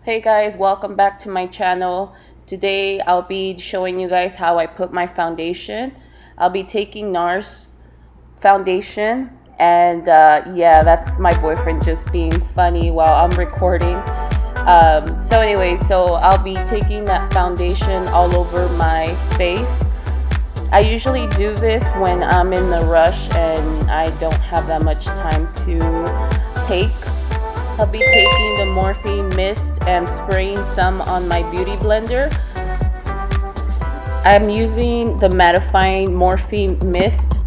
Hey guys, welcome back to my channel. Today I'll be showing you guys how I put my foundation. I'll be taking NARS foundation and yeah, that's my boyfriend just being funny while I'm recording. So I'll be taking that foundation all over my face. I usually do this when I'm in the rush and I don't have that much time to take. I'll be taking the Morphe mist and spraying some on my beauty blender. I'm using the Mattifying Morphe mist.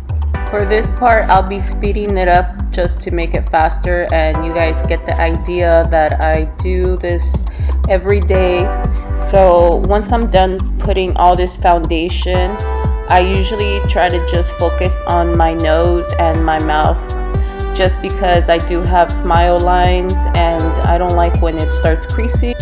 For this part, I'll be speeding it up just to make it faster, and you guys get the idea that I do this every day. So once I'm done putting all this foundation, I usually try to just focus on my nose and my mouth, just because I do have smile lines and I don't like when it starts creasing.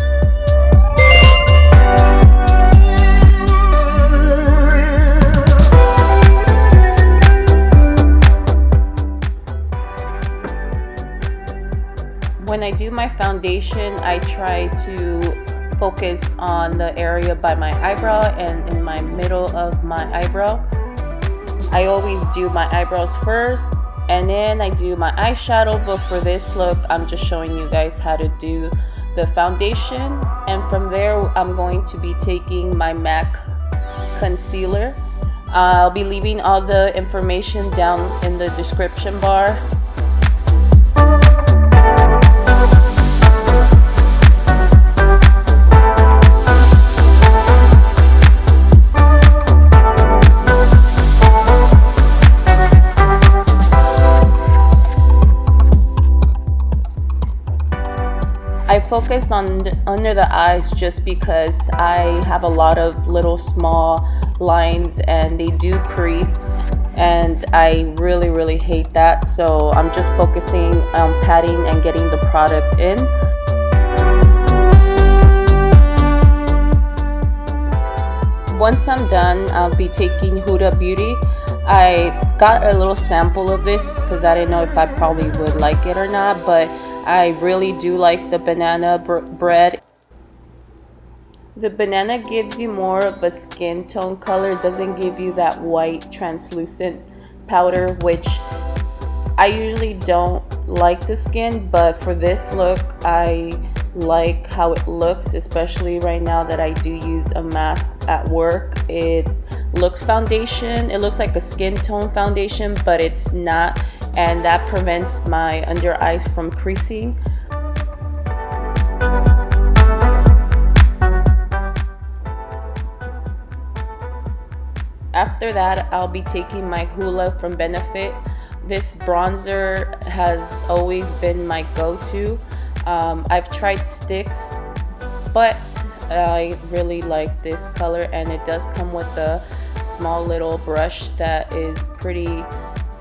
When I do my foundation, I try to focus on the area by my eyebrow and in my middle of my eyebrow. I always do my eyebrows first, and then I do my eyeshadow, but for this look I'm just showing you guys how to do the foundation. And from there I'm going to be taking my MAC concealer. I'll be leaving all the information down in the description bar. I focused on under the eyes just because I have a lot of little small lines and they do crease, and I really hate that. So I'm just focusing on patting and getting the product in. Once I'm done, I'll be taking Huda Beauty. I got a little sample of this because I didn't know if I probably would like it or not, but I really do like the banana bread. The banana gives you more of a skin tone color. It doesn't give you that white translucent powder, which I usually don't like the skin, but for this look I like how it looks, especially right now that I do use a mask at work. It looks foundation, it looks like a skin tone foundation, but it's not, and that prevents my under eyes from creasing. After that, I'll be taking my HUDA from Benefit. This bronzer has always been my go-to. I've tried sticks, but I really like this color, and it does come with a small little brush that is pretty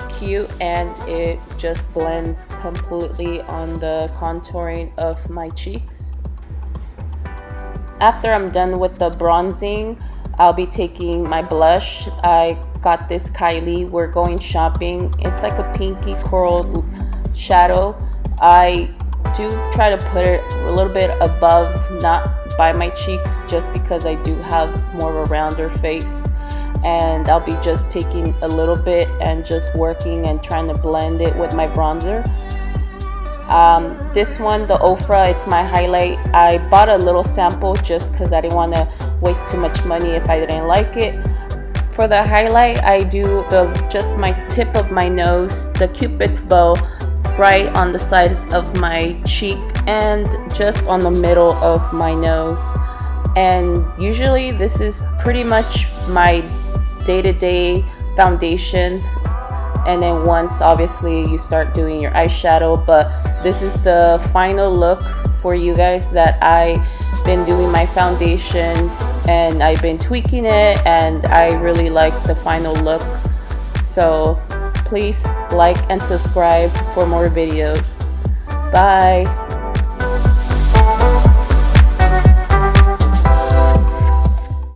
cute, and it just blends completely on the contouring of my cheeks. After I'm done with the bronzing, I'll be taking my blush. I got this KYLIE We're Going Shopping. It's like a pinky coral shadow. I do try to put it a little bit above, not by my cheeks, just because I do have more of a rounder face. And I'll be just taking a little bit and just working and trying to blend it with my bronzer. This one, the OFRA, it's my highlight. I bought a little sample just because I didn't want to waste too much money if I didn't like it. For the highlight, I do just my tip of my nose, the Cupid's bow, right on the sides of my cheek and just on the middle of my nose. And usually this is pretty much my day-to-day foundation, and then once obviously you start doing your eyeshadow. But this is the final look for you guys that I've been doing my foundation, and I've been tweaking it, and I really like the final look. So please like and subscribe for more videos. Bye.